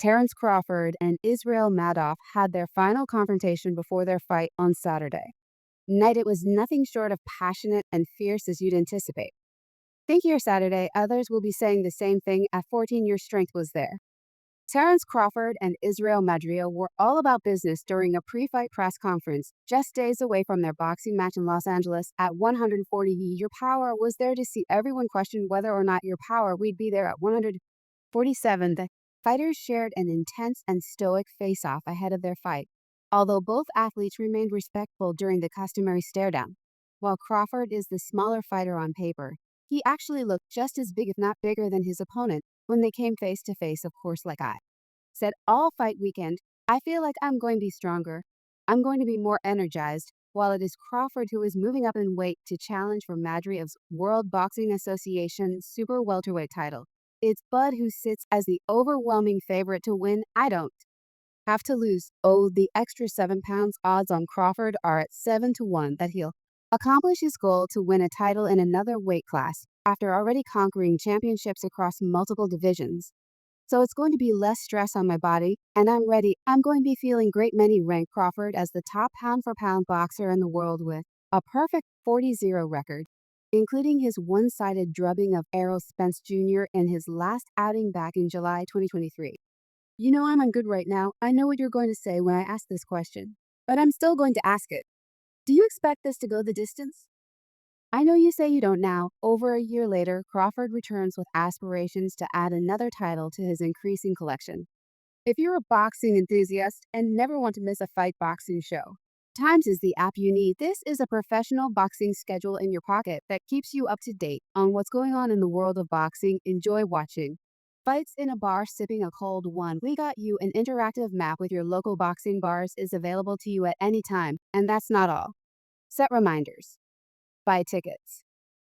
Terence Crawford and Israil Madrimov had their final confrontation before their fight on Saturday. Night it was nothing short of passionate and fierce as you'd anticipate. Think your Saturday, others will be saying the same thing at 14 your strength was there. Terence Crawford and Israil Madrimov were all about business during a pre-fight press conference, just days away from their boxing match in Los Angeles at 140. Your power was there to see everyone question whether or not your power. We'd be there at 147. The fighters shared an intense and stoic face-off ahead of their fight, although both athletes remained respectful during the customary stare-down. While Crawford is the smaller fighter on paper, he actually looked just as big if not bigger than his opponent when they came face to face, of course, like I said all fight weekend, I feel like I'm going to be stronger. I'm going to be more energized, while it is Crawford who is moving up in weight to challenge for Madrimav's World Boxing Association super welterweight title. It's Bud who sits as the overwhelming favorite to win. I don't have to lose. Oh, the extra 7 pounds odds on Crawford are at 7-1 that he'll accomplish his goal to win a title in another weight class after already conquering championships across multiple divisions. So it's going to be less stress on my body, and I'm ready. I'm going to be feeling great. Many rank Crawford as the top pound-for-pound boxer in the world with a perfect 40-0 record, including his one-sided drubbing of Errol Spence Jr. in his last outing back in July 2023. You know I'm on good right now. I know what you're going to say when I ask this question, but I'm still going to ask it. Do you expect this to go the distance? I know you say you don't now. Over a year later, Crawford returns with aspirations to add another title to his increasing collection. If you're a boxing enthusiast and never want to miss a fight boxing show, Times is the app you need. This is a professional boxing schedule in your pocket that keeps you up to date on what's going on in the world of boxing. Enjoy watching fights in a bar sipping a cold one. We got you an interactive map with your local boxing bars is available to you at any time. And that's not all. Set reminders. Buy tickets.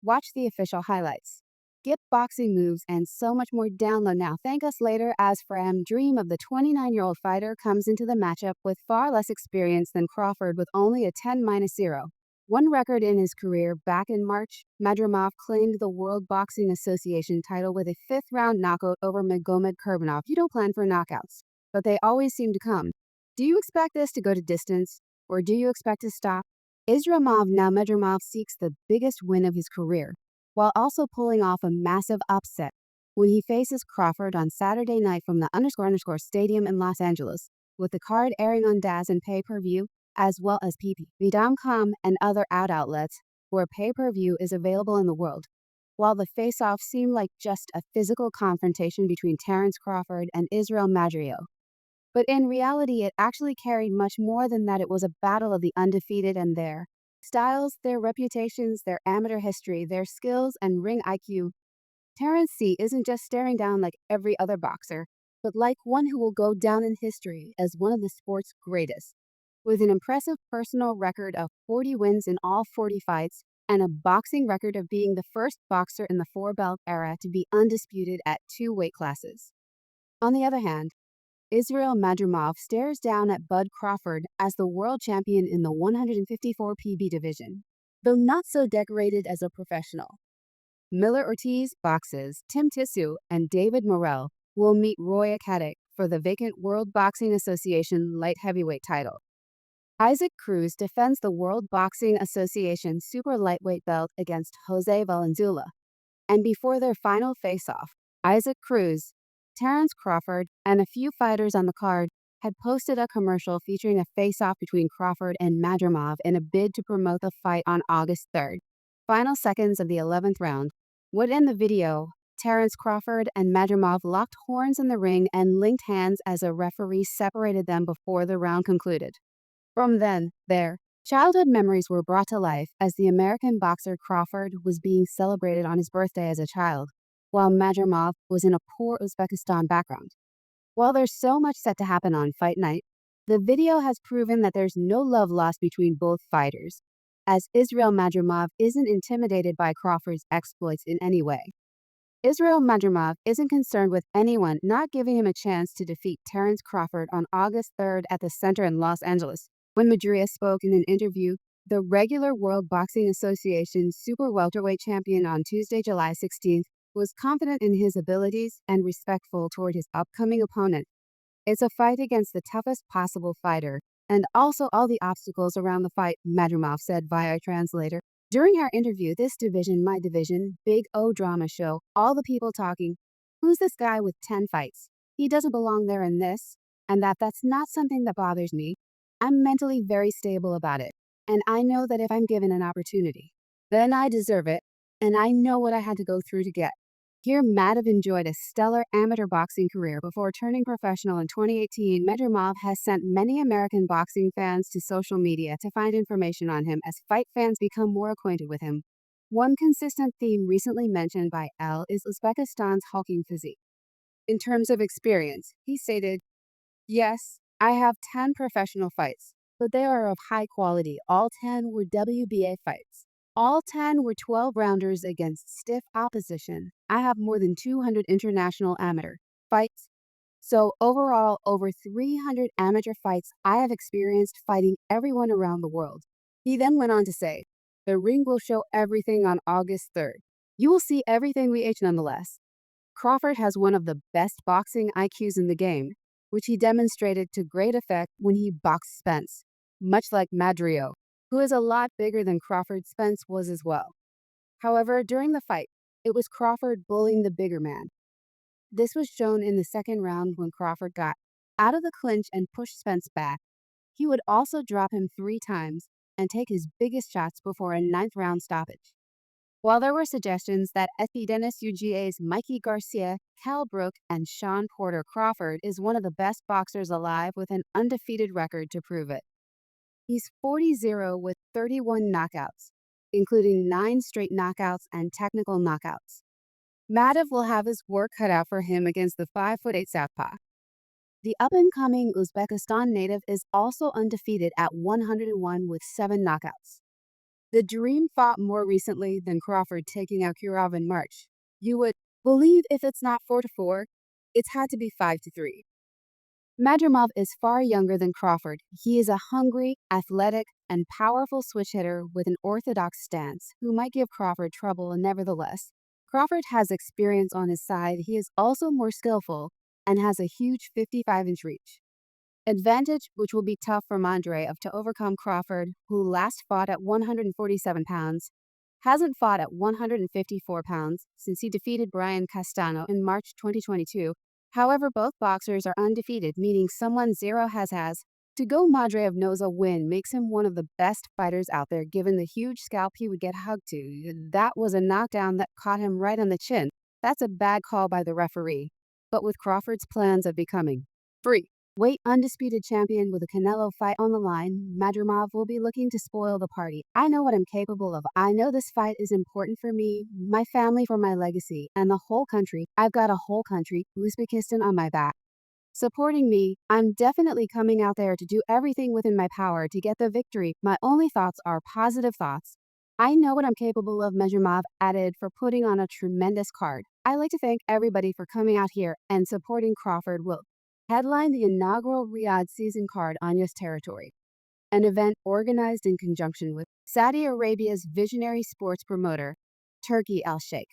Watch the official highlights. Get boxing moves and so much more. Download now. Thank us later as Fram dream of the 29-year-old fighter comes into the matchup with far less experience than Crawford with only a 10-0. One record in his career. Back in March, Madrimov claimed the World Boxing Association title with a fifth-round knockout over Magomed Kurbanov. You don't plan for knockouts, but they always seem to come. Do you expect this to go to distance, or do you expect to stop? Israil Madrimov seeks the biggest win of his career, while also pulling off a massive upset when he faces Crawford on Saturday night from the __ Stadium in Los Angeles, with the card airing on DAZ and pay-per-view, as well as pp.com and other outlets where pay-per-view is available in the world. While the face-off seemed like just a physical confrontation between Terence Crawford and Israil Madrimov, but in reality, it actually carried much more than that. It was a battle of the undefeated and their styles, their reputations, their amateur history, their skills, and ring IQ. Terence C. isn't just staring down like every other boxer, but like one who will go down in history as one of the sport's greatest. With an impressive personal record of 40 wins in all 40 fights, and a boxing record of being the first boxer in the four-belt era to be undisputed at 2 weight classes. On the other hand, Israil Madrimov stares down at Bud Crawford as the world champion in the 154 PB division, though not so decorated as a professional. Miller Ortiz boxes, Tim Tissue and David Morrell will meet Roy Akatic for the vacant World Boxing Association light heavyweight title. Isaac Cruz defends the World Boxing Association super lightweight belt against Jose Valenzuela. And before their final face-off, Isaac Cruz, Terence Crawford, and a few fighters on the card had posted a commercial featuring a face-off between Crawford and Madrimov in a bid to promote the fight on August 3rd. Final seconds of the 11th round. What in the video, Terence Crawford and Madrimov locked horns in the ring and linked hands as a referee separated them before the round concluded. From then, their childhood memories were brought to life as the American boxer Crawford was being celebrated on his birthday as a child, while Madrimov was in a poor Uzbekistan background. While there's so much set to happen on fight night, the video has proven that there's no love lost between both fighters, as Israil Madrimov isn't intimidated by Crawford's exploits in any way. Israil Madrimov isn't concerned with anyone not giving him a chance to defeat Terence Crawford on August 3rd at the Center in Los Angeles. When Madrimov spoke in an interview, the regular World Boxing Association super welterweight champion on Tuesday, July 16th, was confident in his abilities and respectful toward his upcoming opponent, It's a fight against the toughest possible fighter, and also all the obstacles around the fight, Madrimov said via translator. During our interview, this division, my division, big O drama show, all the people talking, who's this guy with 10 fights? He doesn't belong there in this, and that's not something that bothers me. I'm mentally very stable about it, and I know that if I'm given an opportunity, then I deserve it, and I know what I had to go through to get. Here, Madhav enjoyed a stellar amateur boxing career before turning professional in 2018. Madrimov has sent many American boxing fans to social media to find information on him as fight fans become more acquainted with him. One consistent theme recently mentioned by L is Uzbekistan's hulking physique. In terms of experience, he stated, "Yes, I have 10 professional fights, but they are of high quality. All 10 were WBA fights. All 10 were 12-rounders against stiff opposition. I have more than 200 international amateur fights. So overall, over 300 amateur fights I have experienced fighting everyone around the world." He then went on to say, "The ring will show everything on August 3rd. You will see everything we ate nonetheless." Crawford has one of the best boxing IQs in the game, which he demonstrated to great effect when he boxed Spence, much like Madrio, who is a lot bigger than Crawford. Spence was as well. However, during the fight, it was Crawford bullying the bigger man. This was shown in the second round when Crawford got out of the clinch and pushed Spence back. He would also drop him 3 times and take his biggest shots before a ninth round stoppage. While there were suggestions that Dennis UGA's Mikey Garcia, Cal Brook, and Sean Porter, Crawford is one of the best boxers alive with an undefeated record to prove it. He's 40-0 with 31 knockouts, including 9 straight knockouts and technical knockouts. Madhav will have his work cut out for him against the 5'8" southpaw. The up-and-coming Uzbekistan native is also undefeated at 101 with 7 knockouts. The Dream fought more recently than Crawford taking out Kirov in March. You would believe if it's not 4-4, it's had to be 5-3. Madrimov is far younger than Crawford. He is a hungry, athletic, and powerful switch hitter with an orthodox stance who might give Crawford trouble nevertheless. Crawford has experience on his side. He is also more skillful and has a huge 55-inch reach. Advantage which will be tough for Mandreev to overcome. Crawford, who last fought at 147 pounds, hasn't fought at 154 pounds since he defeated Brian Castano in March 2022. However, both boxers are undefeated, meaning someone zero has. To go Mandreev knows a win makes him one of the best fighters out there given the huge scalp he would get hugged to. That was a knockdown that caught him right on the chin. That's a bad call by the referee. But with Crawford's plans of becoming free weight undisputed champion with a Canelo fight on the line, Madrimov will be looking to spoil the party. "I know what I'm capable of. I know this fight is important for me, my family, for my legacy, and the whole country. I've got a whole country, Uzbekistan, on my back, supporting me. I'm definitely coming out there to do everything within my power to get the victory. My only thoughts are positive thoughts. I know what I'm capable of," Madrimov added, for putting on a tremendous card. "I'd like to thank everybody for coming out here and supporting Crawford. Will headline the inaugural Riyadh season card on US territory, an event organized in conjunction with Saudi Arabia's visionary sports promoter, Turkey Al Sheikh.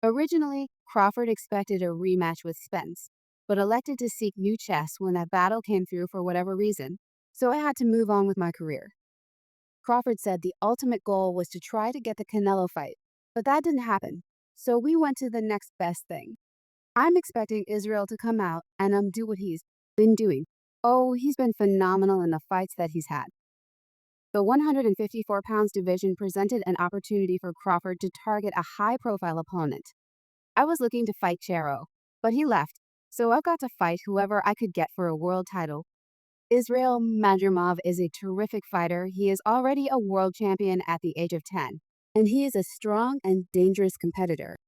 Originally, Crawford expected a rematch with Spence, but elected to seek new chess when that battle came through for whatever reason, so I had to move on with my career. Crawford said the ultimate goal was to try to get the Canelo fight, but that didn't happen, so we went to the next best thing. I'm expecting Israil to come out and do what he's been doing. Oh, he's been phenomenal in the fights that he's had." The 154 pounds division presented an opportunity for Crawford to target a high-profile opponent. "I was looking to fight Chero, but he left, so I've got to fight whoever I could get for a world title." Israil Madrimov is a terrific fighter. He is already a world champion at the age of 10, and he is a strong and dangerous competitor.